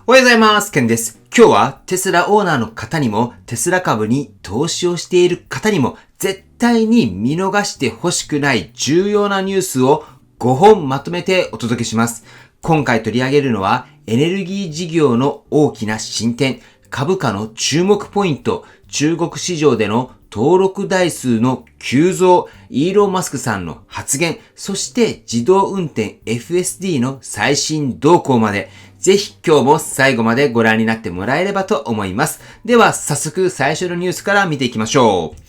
おはようございます。ケンです。今日はテスラオーナーの方にも、テスラ株に投資をしている方にも、絶対に見逃してほしくない重要なニュースを5本まとめてお届けします。今回取り上げるのは、エネルギー事業の大きな進展、株価の注目ポイント、中国市場での登録台数の急増、イーロン・マスクさんの発言、そして自動運転 FSD の最新動向まで、ぜひ今日も最後までご覧になってもらえればと思います。では早速最初のニュースから見ていきましょう。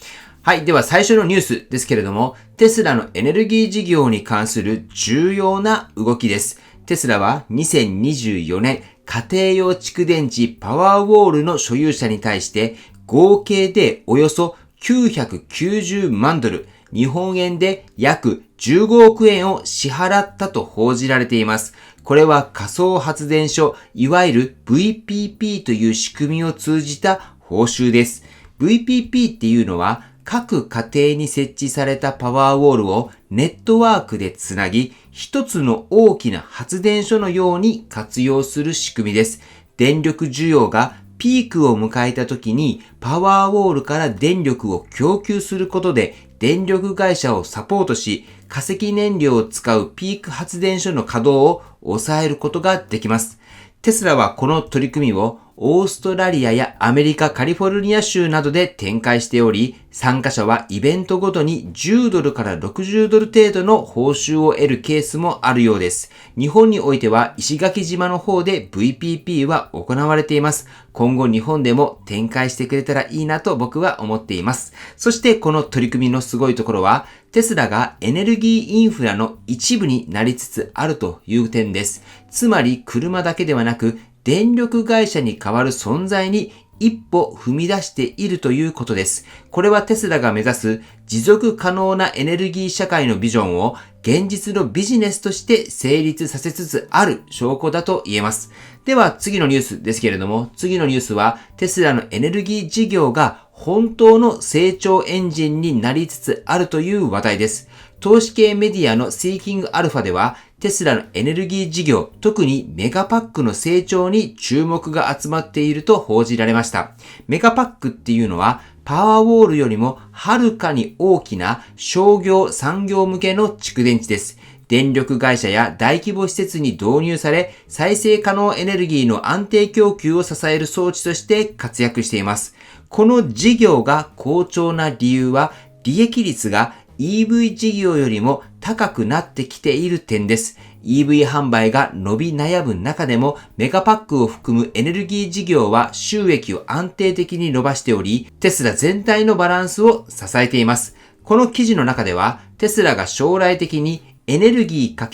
はい。では最初のニュースですけれども、テスラのエネルギー事業に関する重要な動きです。テスラは2024年家庭用蓄電池パワーウォールの所有者に対して合計でおよそ990万ドル、日本円で約15億円を支払ったと報じられています。これは仮想発電所、いわゆる VPP という仕組みを通じた報酬です。VPP っていうのは各家庭に設置されたパワーウォールをネットワークでつなぎ、一つの大きな発電所のように活用する仕組みです。電力需要がピークを迎えた時にパワーウォールから電力を供給することで電力会社をサポートし、化石燃料を使うピーク発電所の稼働を抑えることができます。テスラはこの取り組みをオーストラリアやアメリカカリフォルニア州などで展開しており、参加者はイベントごとに10ドルから60ドル程度の報酬を得るケースもあるようです。日本においては石垣島の方で VPP は行われています。今後日本でも展開してくれたらいいなと僕は思っています。そしてこの取り組みのすごいところは、テスラがエネルギーインフラの一部になりつつあるという点です。つまり車だけではなく、電力会社に代わる存在に一歩踏み出しているということです。これはテスラが目指す持続可能なエネルギー社会のビジョンを現実のビジネスとして成立させつつある証拠だと言えます。では次のニュースですけれども、次のニュースはテスラのエネルギー事業が本当の成長エンジンになりつつあるという話題です。投資系メディアのシーキングアルファでは、テスラのエネルギー事業、特にメガパックの成長に注目が集まっていると報じられました。メガパックっていうのは、パワーウォールよりもはるかに大きな商業・産業向けの蓄電池です。電力会社や大規模施設に導入され、再生可能エネルギーの安定供給を支える装置として活躍しています。この事業が好調な理由は、利益率がEV 事業よりも高くなってきている点です。EV 販売が伸び悩む中でもメガパックを含むエネルギー事業は収益を安定的に伸ばしており、テスラ全体のバランスを支えています。この記事の中では、テスラが将来的にエネルギー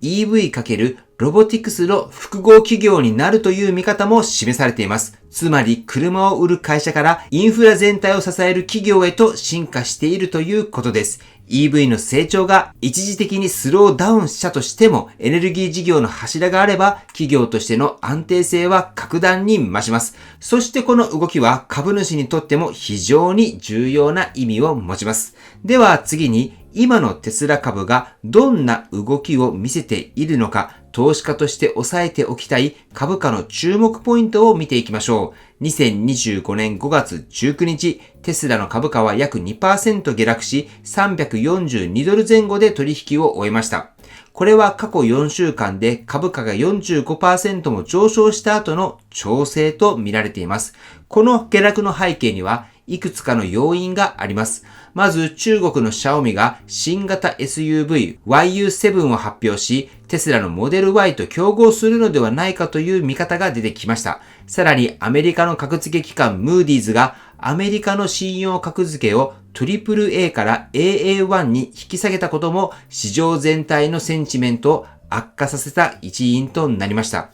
×EV× ロボティクスの複合企業になるという見方も示されています。つまり車を売る会社からインフラ全体を支える企業へと進化しているということです。EV の成長が一時的にスローダウンしたとしてもエネルギー事業の柱があれば企業としての安定性は格段に増します。そしてこの動きは株主にとっても非常に重要な意味を持ちます。では次に今のテスラ株がどんな動きを見せているのか、投資家として押さえておきたい株価の注目ポイントを見ていきましょう。2025年5月19日、テスラの株価は約 2% 下落し、342ドル前後で取引を終えました。これは過去4週間で株価が 45% も上昇した後の調整と見られています。この下落の背景にはいくつかの要因があります。まず中国のシャオミが新型 SUV YU7 を発表し、テスラのモデル Y と競合するのではないかという見方が出てきました。さらにアメリカの格付け機関ムーディーズがアメリカの信用格付けを AAA から AA1 に引き下げたことも市場全体のセンチメントを悪化させた一因となりました。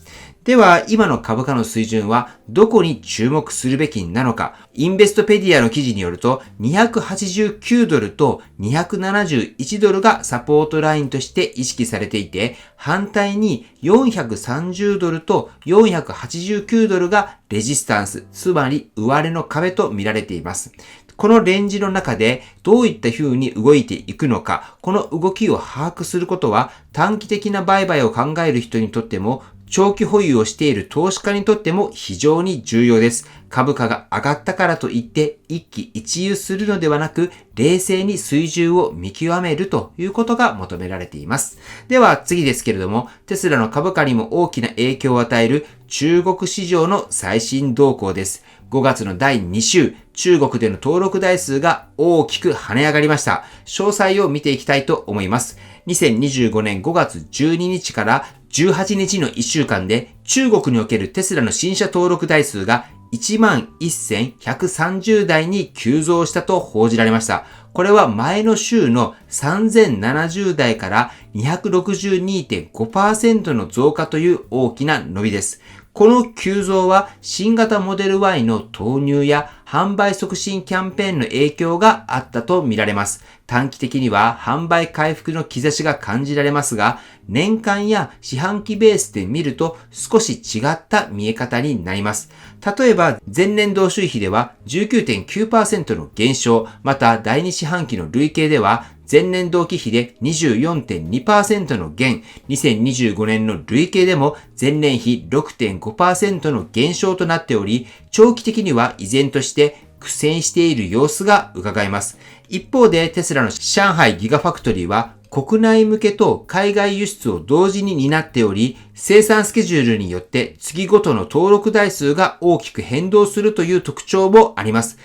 では、今の株価の水準はどこに注目するべきなのか。インベストペディアの記事によると、289ドルと271ドルがサポートラインとして意識されていて、反対に430ドルと489ドルがレジスタンス、つまり上値の壁と見られています。このレンジの中でどういった風に動いていくのか、この動きを把握することは短期的な売買を考える人にとっても長期保有をしている投資家にとっても非常に重要です。株価が上がったからといって一喜一憂するのではなく、冷静に水準を見極めるということが求められています。では次ですけれども、テスラの株価にも大きな影響を与える中国市場の最新動向です。5月の第2週、中国での登録台数が大きく跳ね上がりました。詳細を見ていきたいと思います。2025年5月12日から18日の1週間で中国におけるテスラの新車登録台数が11,130台に急増したと報じられました。これは前の週の3070台から 262.5% の増加という大きな伸びです。この急増は新型モデル Y の投入や販売促進キャンペーンの影響があったとみられます。短期的には販売回復の兆しが感じられますが、年間や四半期ベースで見ると少し違った見え方になります。例えば前年同週比では 19.9% の減少、また第2四半期の累計では前年同期比で 24.2% の減、2025年の累計でも前年比 6.5% の減少となっており、長期的には依然として苦戦している様子が伺えます。一方でテスラの上海ギガファクトリーは国内向けと海外輸出を同時に担っており、生産スケジュールによって月ごとの登録台数が大きく変動するという特徴もあります。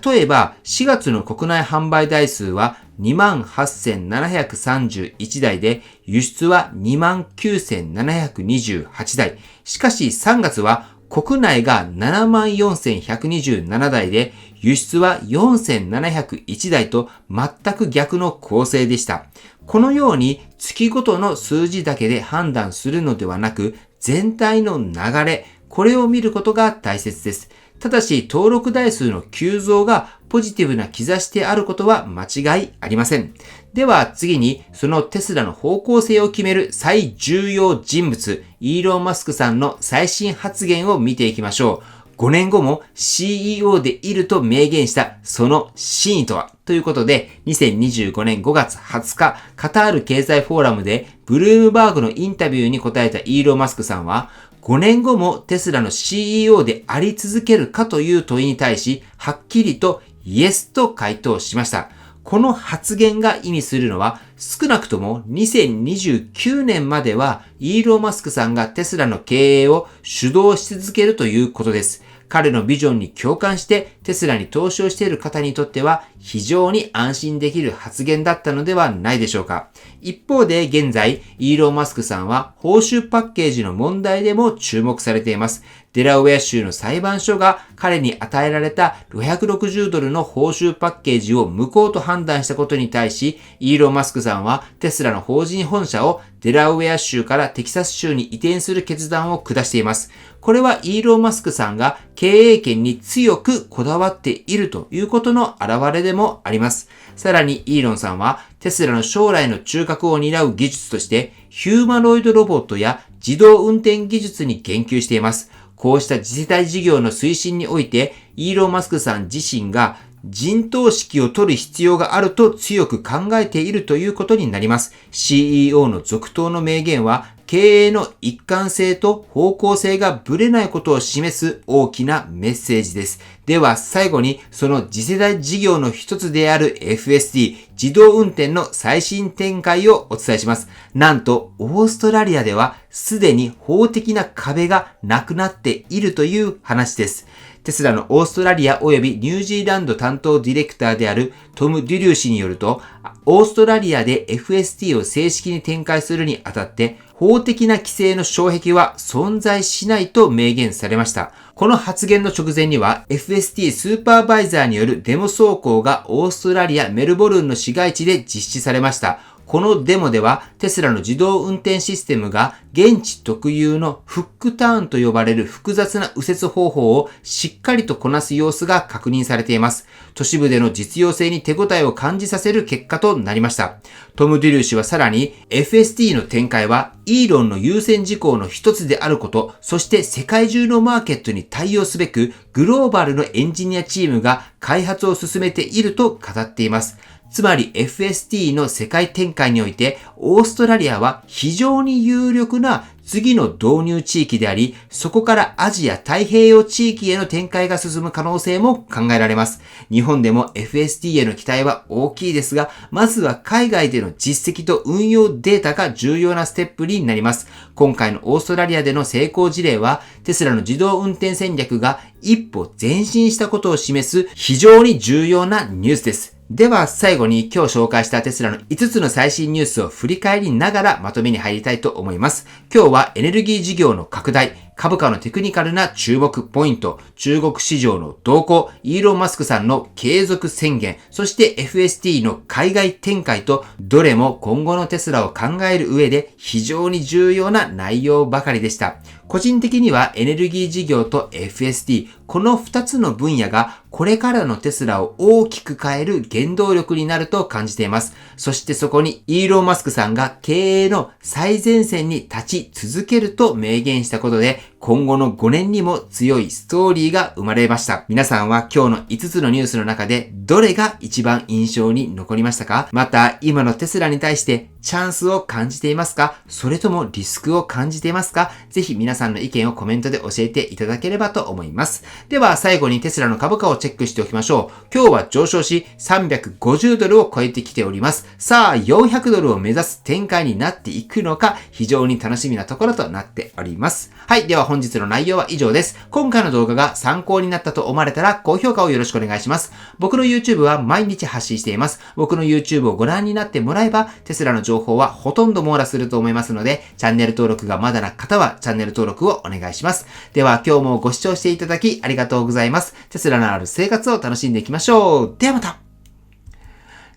例えば4月の国内販売台数は 28,731 台で、輸出は 29,728 台。しかし3月は国内が 74,127 台で、輸出は 4,701 台と全く逆の構成でした。このように月ごとの数字だけで判断するのではなく、全体の流れ、これを見ることが大切です。ただし登録台数の急増がポジティブな兆しであることは間違いありません。では次にそのテスラの方向性を決める最重要人物、イーロン・マスクさんの最新発言を見ていきましょう。5年後も CEO でいると明言したその真意とはということで、2025年5月20日カタール経済フォーラムでブルームバーグのインタビューに答えたイーロン・マスクさんは、5年後もテスラの CEO であり続けるかという問いに対し、はっきりとイエスと回答しました。この発言が意味するのは、少なくとも2029年まではイーロン・マスクさんがテスラの経営を主導し続けるということです。彼のビジョンに共感してテスラに投資をしている方にとっては非常に安心できる発言だったのではないでしょうか。一方で現在、イーロン・マスクさんは報酬パッケージの問題でも注目されています。デラウェア州の裁判所が彼に与えられた$560の報酬パッケージを無効と判断したことに対し、イーロン・マスクさんはテスラの法人本社をデラウェア州からテキサス州に移転する決断を下しています。これはイーロン・マスクさんが経営権に強くこだわっているということの表れでもあります。さらにイーロンさんはテスラの将来の中核を担う技術としてヒューマノイドロボットや自動運転技術に言及しています。こうした次世代事業の推進において、イーロン・マスクさん自身が陣頭指揮を取る必要があると強く考えているということになります。CEO の続投の明言は、経営の一貫性と方向性がぶれないことを示す大きなメッセージです。では最後にその次世代事業の一つである FSD 自動運転の最新展開をお伝えします。なんとオーストラリアではすでに法的な壁がなくなっているという話です。テスラのオーストラリア及びニュージーランド担当ディレクターであるトム・デュリュー氏によると、オーストラリアで FSD を正式に展開するにあたって法的な規制の障壁は存在しないと明言されました。この発言の直前には FSD スーパーバイザーによるデモ走行がオーストラリア・メルボルンの市街地で実施されました。このデモではテスラの自動運転システムが現地特有のフックターンと呼ばれる複雑な右折方法をしっかりとこなす様子が確認されています。都市部での実用性に手応えを感じさせる結果となりました。トム・デュリュー氏はさらに FSD の展開はイーロンの優先事項の一つであること、そして世界中のマーケットに対応すべくグローバルのエンジニアチームが開発を進めていると語っています。つまり FSD の世界展開において、オーストラリアは非常に有力な次の導入地域であり、そこからアジア太平洋地域への展開が進む可能性も考えられます。日本でも FSD への期待は大きいですが、まずは海外での実績と運用データが重要なステップになります。今回のオーストラリアでの成功事例は、テスラの自動運転戦略が一歩前進したことを示す非常に重要なニュースです。では最後に今日紹介したテスラの5つの最新ニュースを振り返りながらまとめに入りたいと思います。今日はエネルギー事業の拡大、株価のテクニカルな注目ポイント、中国市場の動向、イーロン・マスクさんの継続宣言、そして FSD の海外展開と、どれも今後のテスラを考える上で非常に重要な内容ばかりでした。個人的にはエネルギー事業と FSD、この2つの分野がこれからのテスラを大きく変える原動力になると感じています。そしてそこにイーロン・マスクさんが経営の最前線に立ち続けると明言したことで、今後の5年にも強いストーリーが生まれました。皆さんは今日の5つのニュースの中でどれが一番印象に残りましたか？また今のテスラに対してチャンスを感じていますか？それともリスクを感じていますか？ぜひ皆さんの意見をコメントで教えていただければと思います。では最後にテスラの株価をチェックしておきましょう。今日は上昇し350ドルを超えてきております。さあ400ドルを目指す展開になっていくのか非常に楽しみなところとなっております。はい、では本日の内容は以上です。今回の動画が参考になったと思われたら高評価をよろしくお願いします。僕の YouTube は毎日発信しています。僕の YouTube をご覧になってもらえばテスラの情報はほとんど網羅すると思いますので、チャンネル登録がまだな方はチャンネル登録をお願いします。では今日もご視聴していただきありがとうございます。テスラのある生活を楽しんでいきましょう。ではまた。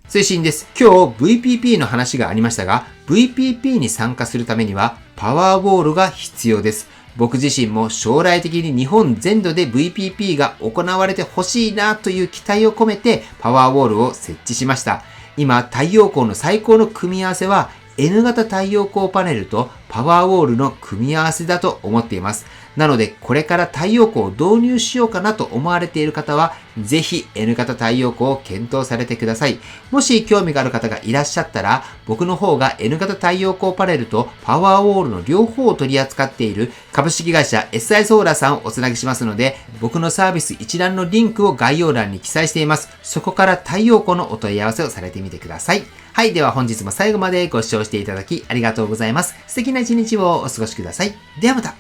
推進です。今日 VPP の話がありましたが、VPP に参加するためにはパワーウォールが必要です。僕自身も将来的に日本全土で VPP が行われてほしいなという期待を込めてパワーウォールを設置しました。今、太陽光の最高の組み合わせは N 型太陽光パネルとパワーウォールの組み合わせだと思っています。なので、これから太陽光を導入しようかなと思われている方は、ぜひ N 型太陽光を検討されてください。もし興味がある方がいらっしゃったら、僕の方が N 型太陽光パネルとパワーウォールの両方を取り扱っている株式会社 SI ソーラーさんをおつなぎしますので、僕のサービス一覧のリンクを概要欄に記載しています。そこから太陽光のお問い合わせをされてみてください。はい。では本日も最後までご視聴していただきありがとうございます。素敵な一日をお過ごしください。ではまた。